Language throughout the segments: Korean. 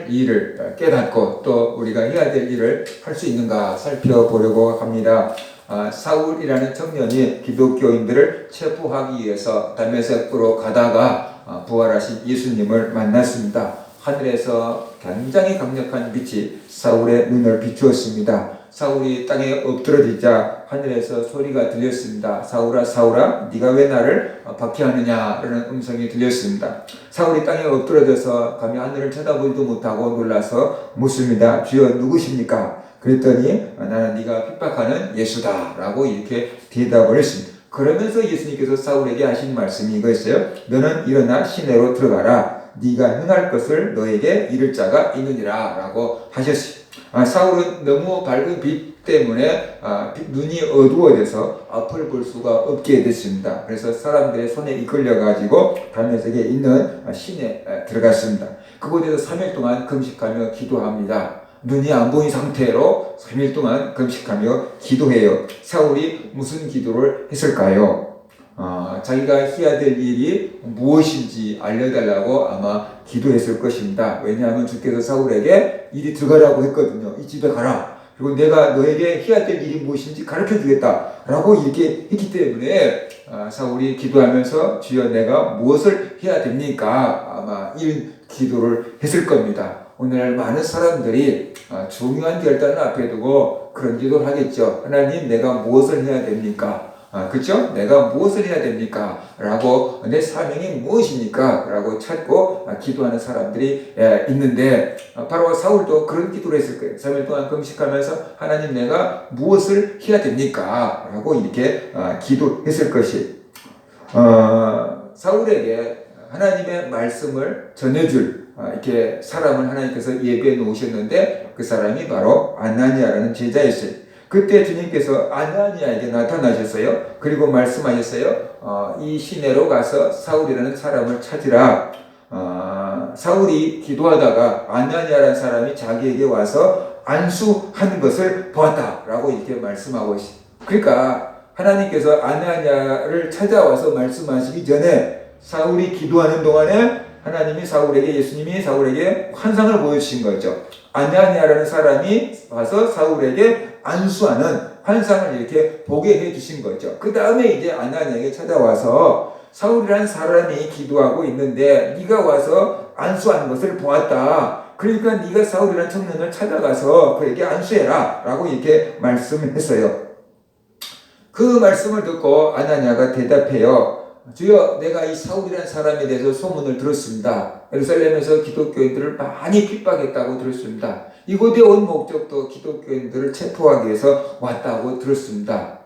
일을 깨닫고 또 우리가 해야 될 일을 할 수 있는가 살펴보려고 합니다. 사울이라는 청년이 기독교인들을 체포하기 위해서 다메섹으로 가다가 부활하신 예수님을 만났습니다. 하늘에서 굉장히 강력한 빛이 사울의 눈을 비추었습니다. 사울이 땅에 엎드러지자 하늘에서 소리가 들렸습니다. 사울아 사울아 네가 왜 나를 박해하느냐 라는 음성이 들렸습니다. 사울이 땅에 엎드러져서 감히 하늘을 쳐다보지도 못하고 놀라서 묻습니다. 주여 누구십니까? 그랬더니 나는 네가 핍박하는 예수다 라고 이렇게 대답을 했습니다. 그러면서 예수님께서 사울에게 하신 말씀이 이거였어요. 너는 일어나 시내로 들어가라. 네가 행할 것을 너에게 이를 자가 있느니라 라고 하셨습니다. 사울은 너무 밝은 빛 때문에 눈이 어두워져서 앞을 볼 수가 없게 됐습니다. 그래서 사람들의 손에 이끌려가지고 다메섹에 있는 시내에 들어갔습니다. 그곳에서 3일 동안 금식하며 기도합니다. 눈이 안 보인 상태로 3일 동안 금식하며 기도해요. 사울이 무슨 기도를 했을까요? 자기가 해야 될 일이 무엇인지 알려달라고 아마 기도했을 것입니다. 왜냐하면 주께서 사울에게 이리 들어가라고 했거든요. 이 집에 가라. 그리고 내가 너에게 해야 될 일이 무엇인지 가르쳐 주겠다. 라고 이렇게 했기 때문에 사울이 기도하면서 주여 내가 무엇을 해야 됩니까? 아마 이런 기도를 했을 겁니다. 오늘날 많은 사람들이 중요한 결단을 앞에 두고 그런 기도를 하겠죠. 하나님 내가 무엇을 해야 됩니까? 그렇죠? 내가 무엇을 해야 됩니까? 라고 내 사명이 무엇입니까? 라고 찾고 기도하는 사람들이 있는데 바로 사울도 그런 기도를 했을 거예요. 3일 동안 금식하면서 하나님 내가 무엇을 해야 됩니까? 라고 이렇게 기도했을 것이 사울에게 하나님의 말씀을 전해줄 이렇게 사람을 하나님께서 예비해 놓으셨는데 그 사람이 바로 아나니아라는 제자였어요. 그때 주님께서 아나니아에게 나타나셨어요. 그리고 말씀하셨어요. 이 시내로 가서 사울이라는 사람을 찾으라. 사울이 기도하다가 아나니아라는 사람이 자기에게 와서 안수하는 것을 보았다. 라고 이렇게 말씀하고 있어요. 그러니까 하나님께서 아나니아를 찾아와서 말씀하시기 전에 사울이 기도하는 동안에 예수님이 사울에게 환상을 보여주신 거죠. 아나니아라는 사람이 와서 사울에게 안수하는 환상을 이렇게 보게 해주신 거죠. 그 다음에 이제 아나니아에게 찾아와서 사울이라는 사람이 기도하고 있는데 네가 와서 안수하는 것을 보았다. 그러니까 네가 사울이라는 청년을 찾아가서 그에게 안수해라 라고 이렇게 말씀을 했어요. 그 말씀을 듣고 아나니아가 대답해요. 주여 내가 이 사울이라는 사람에 대해서 소문을 들었습니다. 예루살렘에서 기독교인들을 많이 핍박했다고 들었습니다. 이곳에 온 목적도 기독교인들을 체포하기 위해서 왔다고 들었습니다.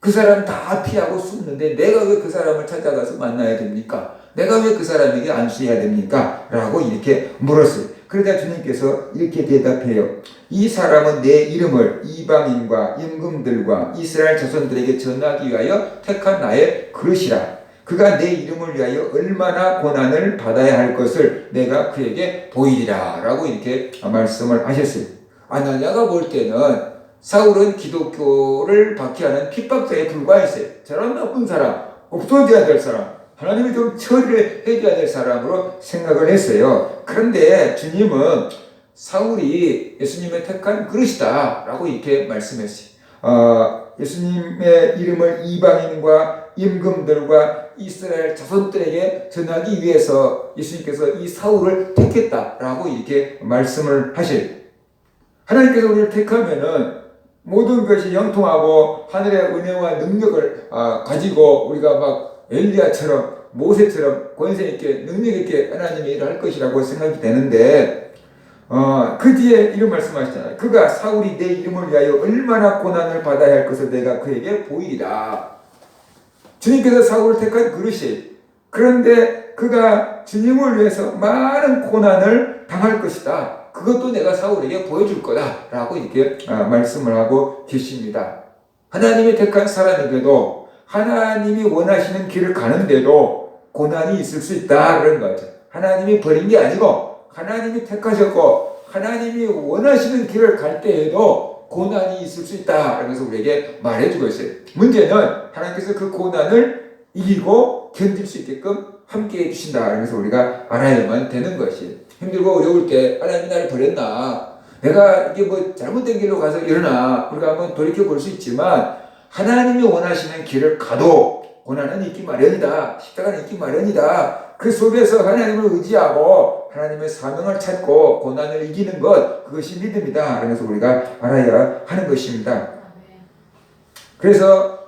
그 사람 다 피하고 숨는데 내가 왜 그 사람을 찾아가서 만나야 됩니까? 내가 왜 그 사람에게 안수해야 됩니까? 라고 이렇게 물었어요. 그러자 주님께서 이렇게 대답해요. 이 사람은 내 이름을 이방인과 임금들과 이스라엘 자손들에게 전하기 위하여 택한 나의 그릇이라. 그가 내 이름을 위하여 얼마나 고난을 받아야 할 것을 내가 그에게 보이리라. 라고 이렇게 말씀을 하셨어요. 아나니아가 볼 때는 사울은 기독교를 박해하는 핍박자에 불과했어요. 저런 나쁜 사람, 없어져야 될 사람, 하나님이 좀 처리를 해줘야 될 사람으로 생각을 했어요. 그런데 주님은 사울이 예수님의 택한 그릇이다 라고 이렇게 말씀했어요. 예수님의 이름을 이방인과 임금들과 이스라엘 자손들에게 전하기 위해서 예수님께서 이 사울을 택했다라고 이렇게 말씀을 하셔요. 하나님께서 우리를 택하면은 모든 것이 형통하고 하늘의 은혜와 능력을 가지고 우리가 막 엘리야처럼 모세처럼 권세 있게 능력 있게 하나님의 일을 할 것이라고 생각이 되는데 그 뒤에 이런 말씀하시잖아요. 그가 사울이 내 이름을 위하여 얼마나 고난을 받아야 할 것을 내가 그에게 보이리라. 주님께서 사울을 택한 그릇이 그런데 그가 주님을 위해서 많은 고난을 당할 것이다. 그것도 내가 사울에게 보여줄 거다 라고 이렇게 말씀을 하고 계십니다. 하나님이 택한 사람에게도 하나님이 원하시는 길을 가는데도 고난이 있을 수 있다 그런 거죠. 하나님이 버린 게 아니고 하나님이 택하셨고 하나님이 원하시는 길을 갈 때에도 고난이 있을 수 있다. 그래서 우리에게 말해주고 있어요. 문제는 하나님께서 그 고난을 이기고 견딜 수 있게끔 함께 해주신다. 그래서 우리가 알아야만 되는 것이에요. 힘들고 어려울 때 하나님이 나를 버렸나? 내가 이게 뭐 잘못된 길로 가서 일어나? 우리가 한번 돌이켜 볼 수 있지만 하나님이 원하시는 길을 가도 고난은 있기 마련이다. 십자가는 있기 마련이다. 그 속에서 하나님을 의지하고 하나님의 사명을 찾고 고난을 이기는 것, 그것이 믿음이다. 그래서 우리가 알아야 하는 것입니다. 그래서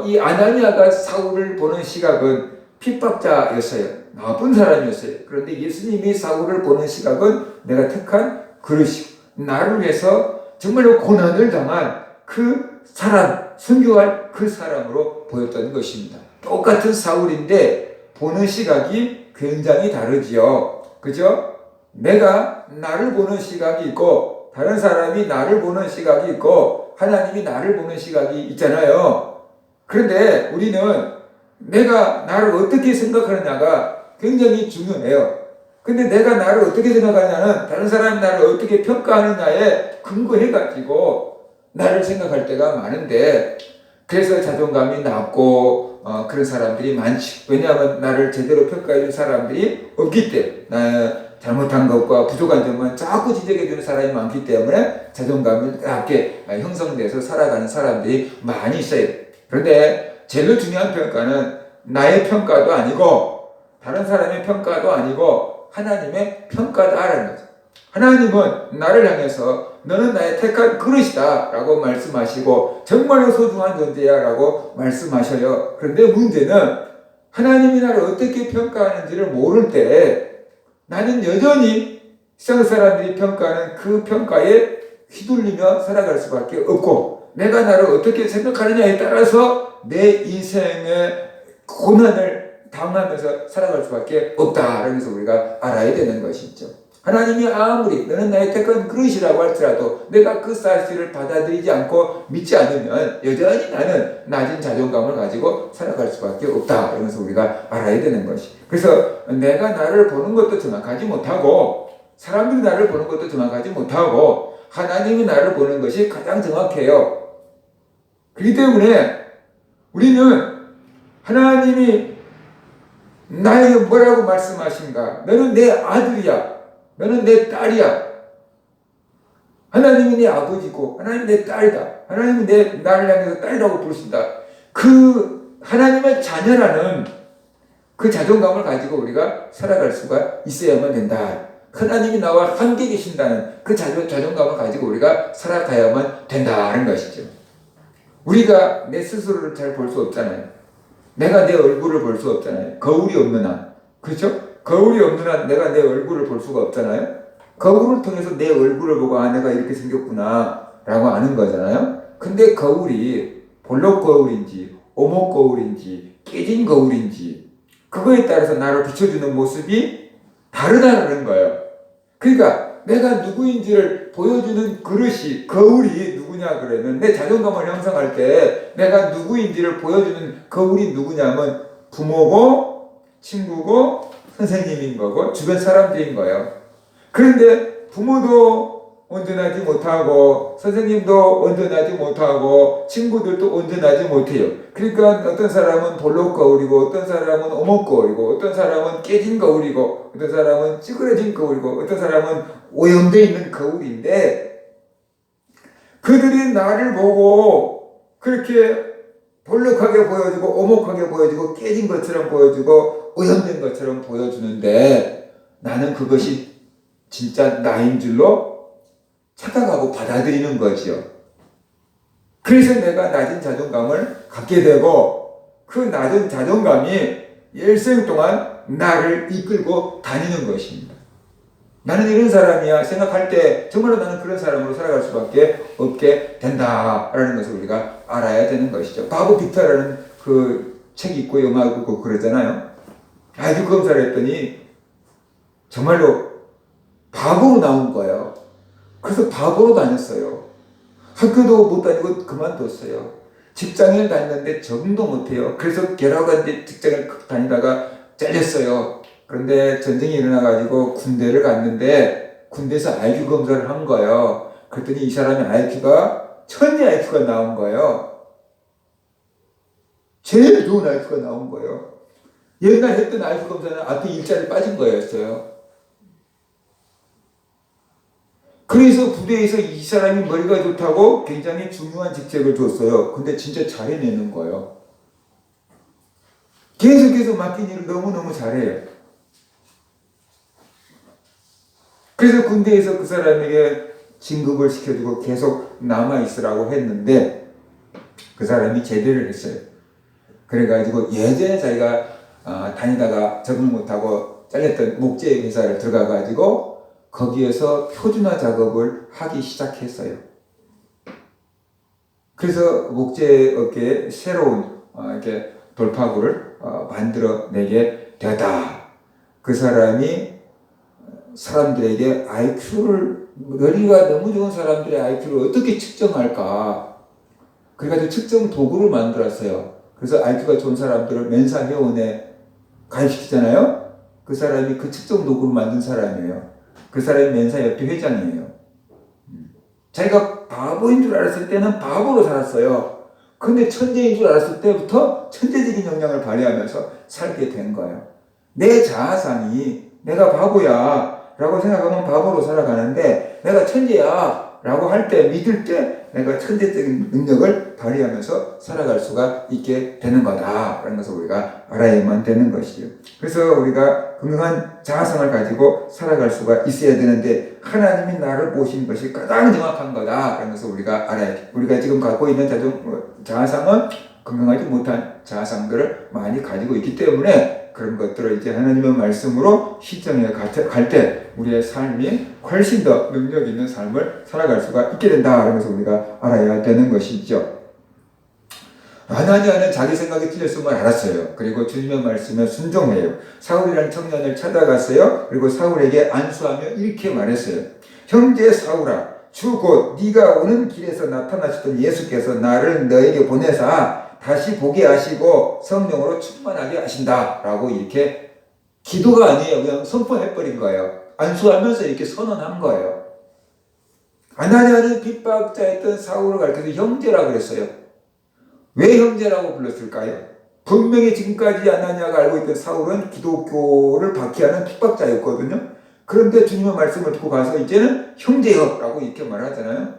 이 아나니아가 사울을 보는 시각은 핍박자였어요. 나쁜 사람이었어요. 그런데 예수님이 사울을 보는 시각은 내가 택한 그릇이고 나를 위해서 정말로 고난을 당한 그 사람, 순교할 그 사람으로 보였던 것입니다. 똑같은 사울인데 보는 시각이 굉장히 다르지요. 그죠? 내가 나를 보는 시각이 있고 다른 사람이 나를 보는 시각이 있고 하나님이 나를 보는 시각이 있잖아요. 그런데 우리는 내가 나를 어떻게 생각하느냐가 굉장히 중요해요. 근데 내가 나를 어떻게 생각하냐는 다른 사람이 나를 어떻게 평가하느냐에 근거해가지고 나를 생각할 때가 많은데 그래서 자존감이 낮고 그런 사람들이 많지. 왜냐하면 나를 제대로 평가해준 사람들이 없기 때문에 나 잘못한 것과 부족한 점만 자꾸 지적해주는 사람이 많기 때문에 자존감이 낮게 형성돼서 살아가는 사람들이 많이 있어요. 그런데 제일 중요한 평가는 나의 평가도 아니고 다른 사람의 평가도 아니고 하나님의 평가다라는 거죠. 하나님은 나를 향해서 너는 나의 택한 그릇이다 라고 말씀하시고 정말로 소중한 존재야 라고 말씀하셔요. 그런데 문제는 하나님이 나를 어떻게 평가하는지를 모를 때 나는 여전히 세상 사람들이 평가하는 그 평가에 휘둘리며 살아갈 수밖에 없고 내가 나를 어떻게 생각하느냐에 따라서 내 인생의 고난을 당하면서 살아갈 수밖에 없다. 그래서 우리가 알아야 되는 것이죠. 하나님이 아무리 너는 나의 택한 그릇이라고 할지라도 내가 그 사실을 받아들이지 않고 믿지 않으면 여전히 나는 낮은 자존감을 가지고 살아갈 수밖에 없다. 그래서 우리가 알아야 되는 것이. 그래서 내가 나를 보는 것도 정확하지 못하고 사람들이 나를 보는 것도 정확하지 못하고 하나님이 나를 보는 것이 가장 정확해요. 그렇기 때문에 우리는 하나님이 나에게 뭐라고 말씀하신가? 너는 내 아들이야. 너는 내 딸이야. 하나님이 내 아버지고 하나님이 내 딸이다. 하나님이 나를 향해서 딸이라고 부르신다. 그 하나님의 자녀라는 그 자존감을 가지고 우리가 살아갈 수가 있어야만 된다. 하나님이 나와 함께 계신다는 그 자존감을 가지고 우리가 살아가야만 된다는 것이죠. 우리가 내 스스로를 잘 볼 수 없잖아요. 내가 내 얼굴을 볼 수 없잖아요. 거울이 없는 한. 그렇죠? 거울이 없는 한 내가 내 얼굴을 볼 수가 없잖아요. 거울을 통해서 내 얼굴을 보고 내가 이렇게 생겼구나 라고 아는 거잖아요. 근데 거울이 볼록 거울인지 오목 거울인지 깨진 거울인지 그거에 따라서 나를 비춰주는 모습이 다르다는 거예요. 그러니까 내가 누구인지를 보여주는 그릇이 거울이 누구냐 그러면 내 자존감을 형성할 때 내가 누구인지를 보여주는 거울이 누구냐면 부모고 친구고 선생님인 거고 주변 사람들인 거예요. 그런데 부모도 온전하지 못하고 선생님도 온전하지 못하고 친구들도 온전하지 못해요. 그러니까 어떤 사람은 볼록 거울이고 어떤 사람은 오목 거울이고 어떤 사람은 깨진 거울이고 어떤 사람은 찌그러진 거울이고 어떤 사람은 오염되어 있는 거울인데 그들이 나를 보고 그렇게 볼록하게 보여주고 오목하게 보여주고 깨진 것처럼 보여주고 오염된 것처럼 보여주는데 나는 그것이 진짜 나인 줄로 착각하고 받아들이는 거지요. 그래서 내가 낮은 자존감을 갖게 되고 그 낮은 자존감이 일생 동안 나를 이끌고 다니는 것입니다. 나는 이런 사람이야 생각할 때 정말로 나는 그런 사람으로 살아갈 수밖에 없게 된다라는 것을 우리가 알아야 되는 것이죠. 바보 빅터라는 그 책이 있고 영화가 있고 그러잖아요. 아주 검사를 했더니 정말로 바보로 나온 거예요. 그래서 바보로 다녔어요. 학교도 못 다니고 그만뒀어요. 직장을 다녔는데 적응도 못해요. 그래서 결학한 직장을 다니다가 잘렸어요. 그런데 전쟁이 일어나가지고 군대를 갔는데 군대에서 IQ 검사를 한 거예요. 그랬더니 이 사람의 IQ가 천리 IQ가 나온 거예요. 제일 좋은 IQ가 나온 거예요. 옛날 했던 IQ 검사는 앞에 일자리 빠진 거였어요. 그래서 부대에서 이 사람이 머리가 좋다고 굉장히 중요한 직책을 줬어요. 근데 진짜 잘해내는 거예요. 계속해서 맡긴 일을 너무너무 잘해요. 그래서 군대에서 그 사람에게 진급을 시켜주고 계속 남아있으라고 했는데 그 사람이 제대를 했어요. 그래가지고 예전에 자기가 다니다가 적응 못하고 잘렸던 목재 회사를 들어가가지고 거기에서 표준화 작업을 하기 시작했어요. 그래서 목재 업계에 새로운 이렇게 돌파구를 만들어내게 되었다. 그 사람이 사람들에게 IQ를, 머리가 너무 좋은 사람들의 IQ를 어떻게 측정할까? 그래가지고 측정 도구를 만들었어요. 그래서 IQ가 좋은 사람들을 멘사회원에 가입시키잖아요. 그 사람이 그 측정 도구를 만든 사람이에요. 그 사람이 멘사협회 회장이에요. 자기가 바보인 줄 알았을 때는 바보로 살았어요. 근데 천재인 줄 알았을 때부터 천재적인 역량을 발휘하면서 살게 된 거예요. 내 자아상이 내가 바보야 라고 생각하면 바보로 살아가는데 내가 천재야 라고 할 때, 믿을 때 내가 천재적인 능력을 발휘하면서 살아갈 수가 있게 되는 거다 라는 것을 우리가 알아야만 되는 것이죠. 그래서 우리가 건강한 자아상을 가지고 살아갈 수가 있어야 되는데 하나님이 나를 보신 것이 가장 정확한 거다 라는 것을 우리가 알아야 돼. 우리가 지금 갖고 있는 자아상은 건강하지 못한 자아상들을 많이 가지고 있기 때문에 그런 것들을 이제 하나님의 말씀으로 시정해 갈 때 우리의 삶이 훨씬 더 능력 있는 삶을 살아갈 수가 있게 된다는 것을 우리가 알아야 되는 것이죠. 하나니아는 자기 생각이 틀렸음을 알았어요. 그리고 주님의 말씀에 순종해요. 사울이라는 청년을 찾아갔어요. 그리고 사울에게 안수하며 이렇게 말했어요. 형제 사울아, 주 곧 네가 오는 길에서 나타나셨던 예수께서 나를 너에게 보내사 다시 보게 하시고 성령으로 충만하게 하신다 라고 이렇게 기도가 아니에요. 그냥 선포해버린 거예요. 안수하면서 이렇게 선언한 거예요. 아나니아는 핍박자였던 사울을 가르쳐서 형제라고 그랬어요. 왜 형제라고 불렀을까요? 분명히 지금까지 아나니아가 알고 있던 사울은 기독교를 박해하는 핍박자였거든요. 그런데 주님의 말씀을 듣고 가서 이제는 형제여 라고 이렇게 말하잖아요.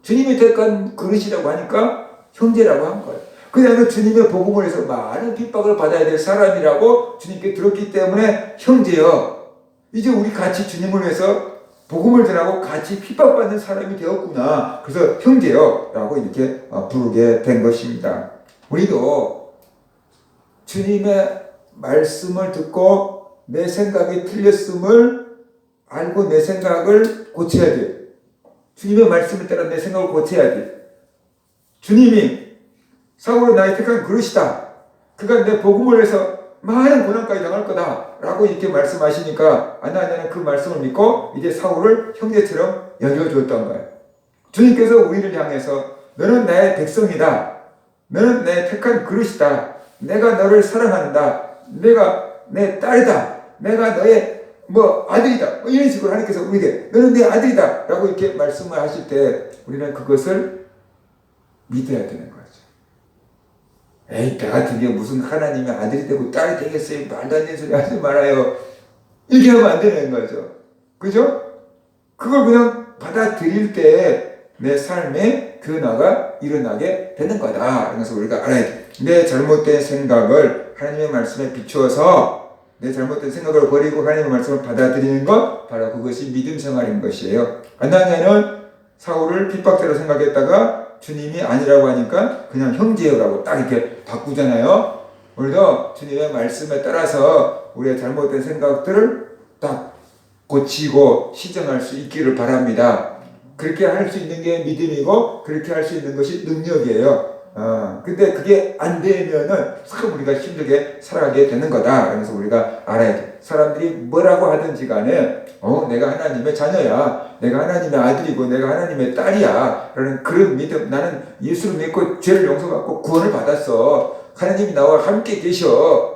주님이 택한 그릇이라고 하니까 형제라고 한 거예요. 그냥 주님의 복음을 해서 많은 핍박을 받아야 될 사람이라고 주님께 들었기 때문에 형제여, 이제 우리 같이 주님을 위해서 복음을 전하고 같이 핍박받는 사람이 되었구나. 그래서 형제여 라고 이렇게 부르게 된 것입니다. 우리도 주님의 말씀을 듣고 내 생각이 틀렸음을 알고 내 생각을 고쳐야 돼. 주님의 말씀을 따라 내 생각을 고쳐야 돼. 주님이 사울은 나의 택한 그릇이다. 그가 내 복음을 해서 많은 고난까지 당할 거다 라고 이렇게 말씀하시니까 아나니아는 그 말씀을 믿고 이제 사울을 형제처럼 여겨주었던 거예요. 주님께서 우리를 향해서 너는 나의 백성이다. 너는 내 택한 그릇이다. 내가 너를 사랑한다. 내가 내 딸이다. 내가 너의 아들이다. 이런 식으로 하나님께서 우리에게 너는 내 아들이다 라고 이렇게 말씀을 하실 때 우리는 그것을 믿어야 되는 거죠. 에이, 나 같은 게 무슨 하나님의 아들이 되고 딸이 되겠어요. 말도 안 되는 소리 하지 말아요. 이렇게 하면 안 되는 거죠. 그죠? 그걸 그냥 받아들일 때 내 삶에 변화가 일어나게 되는 거다. 그래서 우리가 알아야 돼. 내 잘못된 생각을 하나님의 말씀에 비추어서 내 잘못된 생각을 버리고 하나님의 말씀을 받아들이는 것, 바로 그것이 믿음 생활인 것이에요. 아나니아는 사울을 핍박자로 생각했다가 주님이 아니라고 하니까 그냥 형제라고 딱 이렇게 바꾸잖아요. 우리도 주님의 말씀에 따라서 우리의 잘못된 생각들을 딱 고치고 시정할 수 있기를 바랍니다. 그렇게 할 수 있는 게 믿음이고 그렇게 할 수 있는 것이 능력이에요. 근데 그게 안 되면은 참 우리가 힘들게 살아가게 되는 거다. 그래서 우리가 알아야 돼. 사람들이 뭐라고 하든지 간에 내가 하나님의 자녀야. 내가 하나님의 아들이고 내가 하나님의 딸이야. 라는 그런 믿음. 나는 예수를 믿고 죄를 용서받고 구원을 받았어. 하나님이 나와 함께 계셔.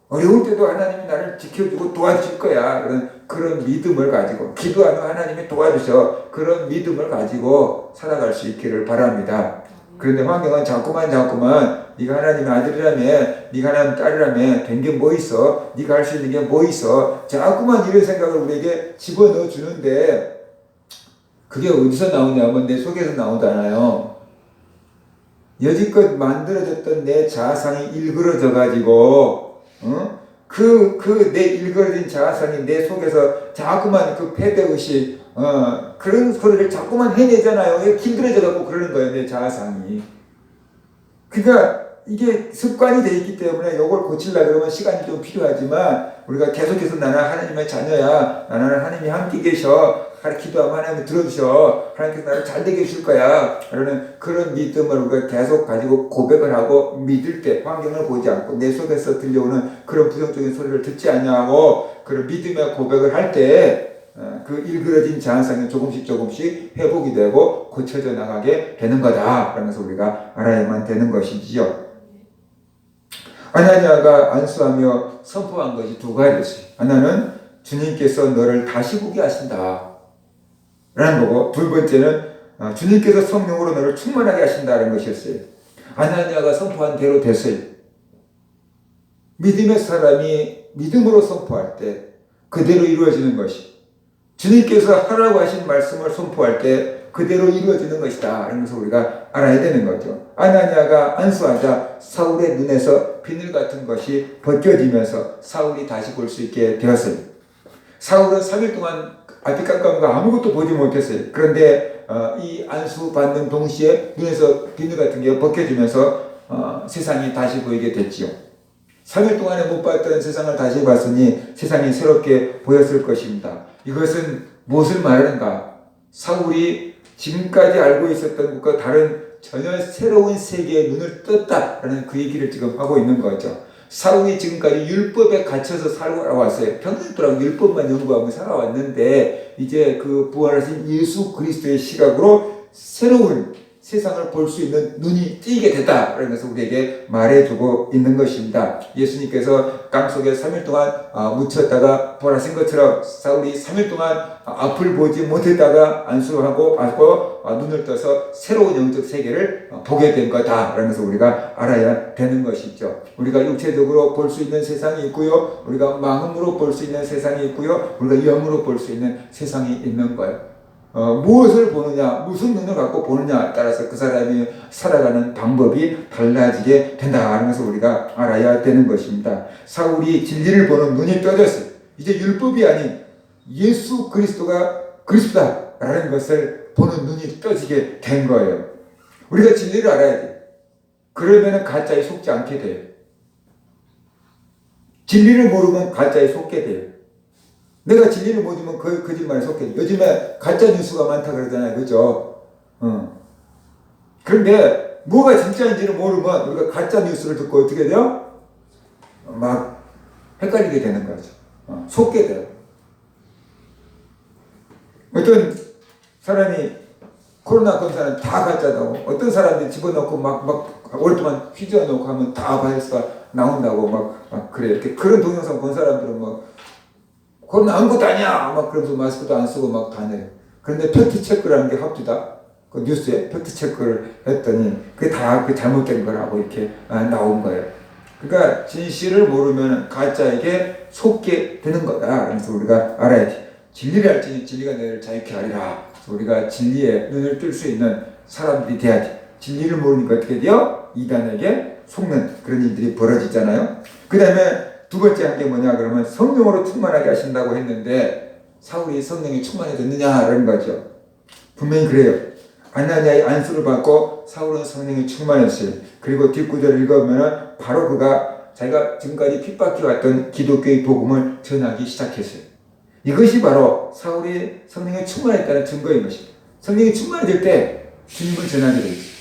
어려울 때도 하나님이 나를 지켜주고 도와줄 거야. 그런 믿음을 가지고 기도하면 하나님이 도와주셔. 그런 믿음을 가지고 살아갈 수 있기를 바랍니다. 그런데 환경은 자꾸만 네가 하나님의 아들이라며, 네가 하나님의 딸이라며, 된 게 뭐 있어? 네가 할 수 있는 게 뭐 있어? 자꾸만 이런 생각을 우리에게 집어넣어 주는데 그게 어디서 나오냐면 내 속에서 나오잖아요. 여지껏 만들어졌던 내 자아상이 일그러져 가지고 내 일그러진 자아상이 내 속에서 자꾸만 그 패배의식 그런 소리를 자꾸만 해내잖아요. 길들여져 갖고 그러는 거예요. 내 자아상이. 그러니까 이게 습관이 돼 있기 때문에 이걸 고치려고 그러면 시간이 좀 필요하지만 우리가 계속해서 나는 하나님의 자녀야. 나는 하나님이 함께 계셔. 기도하면 하나님이 들어주셔. 하나님께서 나를 잘 되게 해줄 거야. 라는 그런 믿음을 우리가 계속 가지고 고백을 하고 믿을 때 환경을 보지 않고 내 속에서 들려오는 그런 부정적인 소리를 듣지 않냐고 그런 믿음의 고백을 할 때 그 일그러진 자아상이 조금씩 회복이 되고 고쳐져 나가게 되는 거다. 그러면서 우리가 알아야만 되는 것이지요. 아나니아가 안수하며 선포한 것이 두 가지였어요. 하나는 주님께서 너를 다시 보게 하신다 라는 거고, 두 번째는 주님께서 성령으로 너를 충만하게 하신다는 것이었어요. 아나니아가 선포한 대로 됐어요. 믿음의 사람이 믿음으로 선포할 때 그대로 이루어지는 것이, 주님께서 하라고 하신 말씀을 선포할 때 그대로 이루어지는 것이다. 이러면서 우리가 알아야 되는 거죠. 아나니아가 안수하자 사울의 눈에서 비늘 같은 것이 벗겨지면서 사울이 다시 볼 수 있게 되었어요. 사울은 3일 동안 앞이 깜깜한 거 아무것도 보지 못했어요. 그런데 이 안수 받는 동시에 눈에서 비늘 같은 게 벗겨지면서 세상이 다시 보이게 됐지요. 3일 동안에 못 봤던 세상을 다시 봤으니 세상이 새롭게 보였을 것입니다. 이것은 무엇을 말하는가? 사울이 지금까지 알고 있었던 것과 다른 전혀 새로운 세계에 눈을 떴다라는 그 얘기를 지금 하고 있는 거죠. 사울이 지금까지 율법에 갇혀서 살아왔어요. 평생 동안 율법만 연구하고 살아왔는데 이제 그 부활하신 예수 그리스도의 시각으로 새로운 세상을 볼 수 있는 눈이 띄게 됐다. 그러면서 우리에게 말해주고 있는 것입니다. 예수님께서 땅속에 3일 동안 묻혔다가 부활하신 것처럼 사울이 3일 동안 앞을 보지 못했다가 안수하고 눈을 떠서 새로운 영적 세계를 보게 된 거다. 그러면서 우리가 알아야 되는 것이죠. 우리가 육체적으로 볼 수 있는 세상이 있고요. 우리가 마음으로 볼 수 있는 세상이 있고요. 우리가 영으로 볼 수 있는 세상이 있는 거예요. 무엇을 보느냐, 무슨 눈을 갖고 보느냐에 따라서 그 사람이 살아가는 방법이 달라지게 된다 하면서 우리가 알아야 되는 것입니다. 사울이 진리를 보는 눈이 떠졌어요. 이제 율법이 아닌 예수 그리스도가 그리스도다라는 것을 보는 눈이 떠지게 된 거예요. 우리가 진리를 알아야 돼요. 그러면 가짜에 속지 않게 돼요. 진리를 모르면 가짜에 속게 돼요. 내가 진리를 모르면 거짓말에 속게 돼요. 요즘에 가짜 뉴스가 많다 그러잖아요. 그죠? 그런데 뭐가 진짜인지를 모르면 우리가 가짜 뉴스를 듣고 어떻게 돼요? 막 헷갈리게 되는 거죠. 속게 돼요. 어떤 사람이 코로나 검사는 다 가짜다고, 어떤 사람들이 집어넣고 막 오랫동안 휘저어놓고 하면 다 바이러스가 나온다고 막 그래. 이렇게 그런 동영상 본 사람들은 코로나 아무것도 아니야! 막 그러면서 마스크도 안 쓰고 막 다녀요. 그런데 팩트체크라는 게 합디다. 그 뉴스에 팩트체크를 했더니 그게 다 그 잘못된 거라고 이렇게 나온 거예요. 그러니까 진실을 모르면 가짜에게 속게 되는 거다. 그래서 우리가 알아야 돼. 진리를 알지니 진리가 너를 자유케 하리라. 그래서 우리가 진리에 눈을 뜰 수 있는 사람들이 돼야지. 진리를 모르니까 어떻게 돼요? 이단에게 속는 그런 일들이 벌어지잖아요. 그 다음에 두 번째 한 게 뭐냐 그러면 성령으로 충만하게 하신다고 했는데 사울이 성령이 충만해졌느냐라는 거죠. 분명히 그래요. 아나니아의 안수를 받고 사울은 성령이 충만했어요. 그리고 뒷구절을 읽으면 바로 그가 자기가 지금까지 핍박해 왔던 기독교의 복음을 전하기 시작했어요. 이것이 바로 사울이 성령에 충만했다는 증거인 것입니다. 성령이 충만해질 때 주님을 전하게 되죠.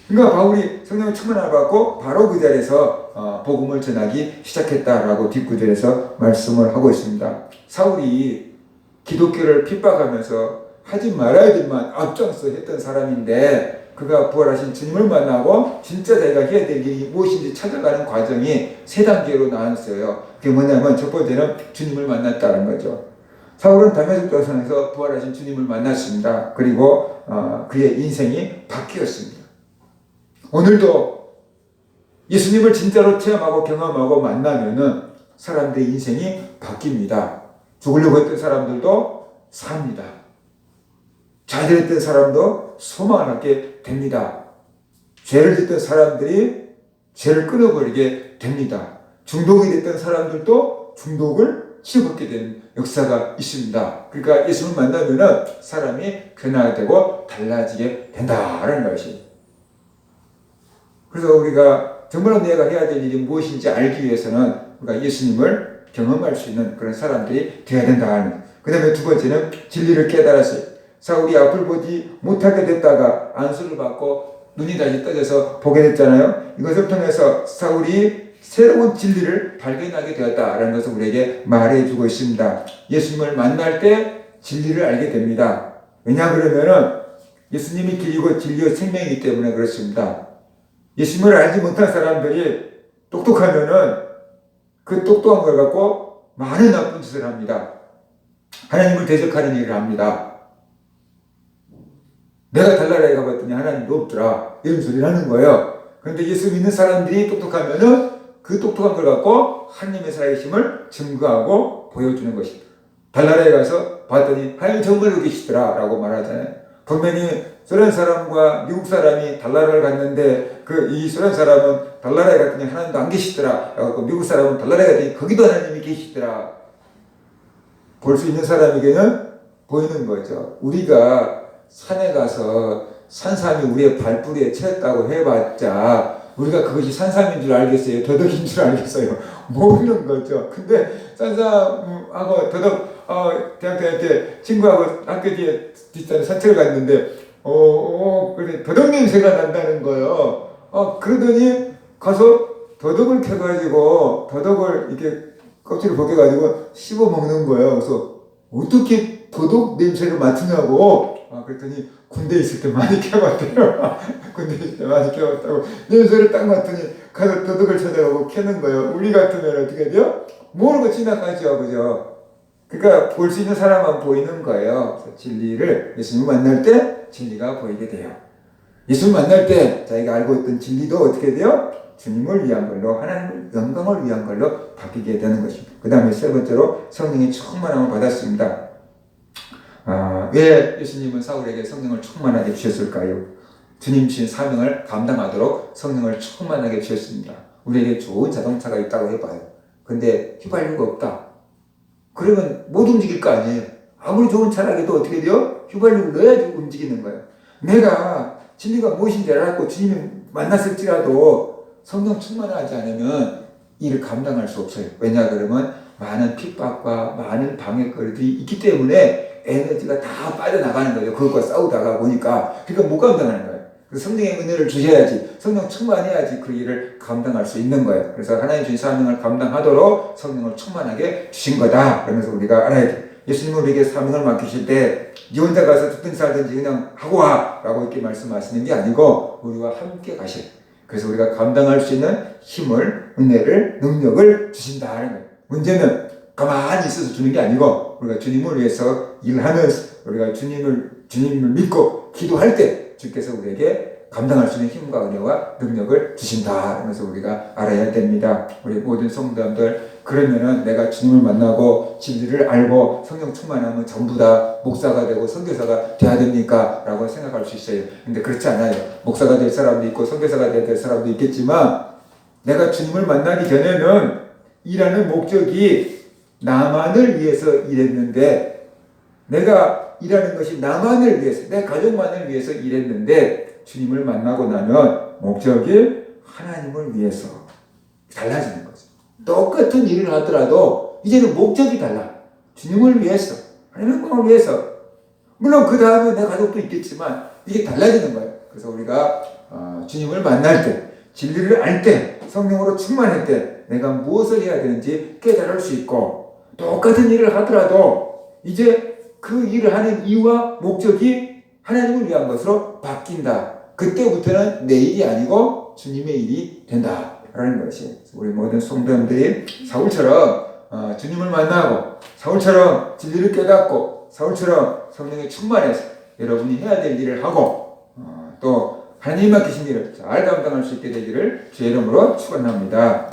그러니까 바울이 성령을 충만함을 받고 바로 그 자리에서 복음을 전하기 시작했다라고 뒷구절에서 말씀을 하고 있습니다. 사울이 기독교를 핍박하면서 하지 말아야 될 만 앞장서 했던 사람인데 그가 부활하신 주님을 만나고 진짜 자기가 해야 될 일이 무엇인지 찾아가는 과정이 세 단계로 나눴어요. 그게 뭐냐면 첫 번째는 주님을 만났다는 거죠. 사울은 다메섹 도상에서 부활하신 주님을 만났습니다. 그리고 그의 인생이 바뀌었습니다. 오늘도 예수님을 진짜로 체험하고 경험하고 만나면은 사람들의 인생이 바뀝니다. 죽으려고 했던 사람들도 삽니다. 잘 되었던 사람도 소망을 갖게 됩니다. 죄를 짓던 사람들이 죄를 끊어버리게 됩니다. 중독이 됐던 사람들도 중독을 치유받게 되는 역사가 있습니다. 그러니까 예수를 만나면은 사람이 변화되고 달라지게 된다라는 것이. 그래서 우리가 정말로 내가 해야 될 일이 무엇인지 알기 위해서는 우리가 예수님을 경험할 수 있는 그런 사람들이 되어야 된다. 그 다음에 두 번째는 진리를 깨달았어요. 사울이 앞을 보지 못하게 됐다가 안수를 받고 눈이 다시 떠져서 보게 됐잖아요. 이것을 통해서 사울이 새로운 진리를 발견하게 되었다라는 것을 우리에게 말해주고 있습니다. 예수님을 만날 때 진리를 알게 됩니다. 왜냐 그러면은 예수님이 길이고 진리요 생명이기 때문에 그렇습니다. 예수님을 알지 못한 사람들이 똑똑하면은 그 똑똑한 걸 갖고 많은 나쁜 짓을 합니다. 하나님을 대적하는 일을 합니다. 내가 달나라에 가봤더니 하나님도 없더라. 이런 소리를 하는 거예요. 그런데 예수 믿는 사람들이 똑똑하면은 그 똑똑한 걸 갖고 하나님의 살아계심을 증거하고 보여주는 것입니다. 달나라에 가서 봤더니 하나님 정말로 계시더라 라고 말하잖아요. 분명히 소련 사람과 미국 사람이 달나라를 갔는데 이 소련 사람은 달나라에 갔더니 하나님도 안 계시더라 라고 미국 사람은 달나라에 갔더니 거기도 하나님이 계시더라. 볼 수 있는 사람에게는 보이는 거죠. 우리가 산에 가서 산삼이 우리의 발뿌리에 채였다고 해봤자 우리가 그것이 산삼인 줄 알겠어요? 더덕인 줄 알겠어요? 모르는 거죠. 근데 산삼하고 더덕 대학 다닐 때 친구하고 학교 뒤에 뒷산에 산책을 갔는데 그래 더덕 냄새가 난다는 거예요. 그러더니 가서 더덕을 캐가지고 더덕을 이렇게 껍질을 벗겨가지고 씹어 먹는 거예요. 그래서 어떻게 더덕 냄새를 맡으냐고. 그랬더니 군대에 있을 때 많이 캐봤대요. 군대에 있을 때 많이 캐봤다고. 냄새를 딱 맡더니 가서 더덕을 찾아가고 캐는 거예요. 우리 같으면 어떻게 돼요? 모르고 지나가죠. 그죠? 그러니까 볼 수 있는 사람만 보이는 거예요. 그래서 진리를 예수님을 만날 때 진리가 보이게 돼요. 예수님을 만날 때 자기가 알고 있던 진리도 어떻게 돼요? 주님을 위한 걸로, 하나님의 영광을 위한 걸로 바뀌게 되는 것입니다. 그 다음에 세 번째로 성령의 충만함을 받았습니다. 왜 예수님은 사울에게 성령을 충만하게 주셨을까요? 주님 주신 사명을 감당하도록 성령을 충만하게 주셨습니다. 우리에게 좋은 자동차가 있다고 해봐요. 근데 휘발유가 없다. 그러면 못 움직일 거 아니에요. 아무리 좋은 차라도 어떻게 돼요? 휘발유를 넣어야지 움직이는 거예요. 내가 진리가 무엇인지 알았고 주님을 만났을지라도 성령 충만하지 않으면 이를 감당할 수 없어요. 왜냐 그러면 많은 핍박과 많은 방해거리들이 있기 때문에 에너지가 다 빠져나가는 거예요. 그것과 싸우다가 보니까. 그러니까 못 감당하는 거예요. 그래서 성령의 은혜를 주셔야지, 성령 충만해야지 그 일을 감당할 수 있는 거예요. 그래서 하나님 주신 사명을 감당하도록 성령을 충만하게 주신 거다. 그러면서 우리가 알아야 돼요. 예수님은 우리에게 사명을 맡기실 때 네 혼자 가서 듣든지 살든지 그냥 하고 와 라고 이렇게 말씀하시는 게 아니고 우리와 함께 가셔요. 그래서 우리가 감당할 수 있는 힘을, 은혜를, 능력을 주신다는 거예요. 문제는 가만히 있어서 주는 게 아니고 우리가 주님을 위해서 일하면서 우리가 주님을 믿고 기도할 때 주께서 우리에게 감당할 수 있는 힘과 은혜와 능력을 주신다. 그래서 우리가 알아야 됩니다. 우리 모든 성도님들 그러면은 내가 주님을 만나고 진리를 알고 성령 충만하면 전부 다 목사가 되고 선교사가 돼야 됩니까? 라고 생각할 수 있어요. 근데 그렇지 않아요. 목사가 될 사람도 있고 선교사가 될 사람도 있겠지만 내가 주님을 만나기 전에는 일하는 목적이 나만을 위해서 일했는데 내가 일하는 것이 나만을 위해서 내 가족만을 위해서 일했는데 주님을 만나고 나면 목적이 하나님을 위해서 달라지는 거죠. 똑같은 일을 하더라도 이제는 목적이 달라. 주님을 위해서, 하나님의 영광을 위해서. 물론 그 다음에 내 가족도 있겠지만 이게 달라지는 거예요. 그래서 우리가 주님을 만날 때, 진리를 알 때, 성령으로 충만할 때 내가 무엇을 해야 되는지 깨달을 수 있고 똑같은 일을 하더라도 이제 그 일을 하는 이유와 목적이 하나님을 위한 것으로 바뀐다. 그때부터는 내 일이 아니고 주님의 일이 된다. 라는 것이 우리 모든 성도님들이 사울처럼 주님을 만나고 사울처럼 진리를 깨닫고 사울처럼 성령에 충만해서 여러분이 해야 될 일을 하고 또 하나님이 맡기신 일을 잘 감당할 수 있게 되기를 주의 이름으로 축원합니다.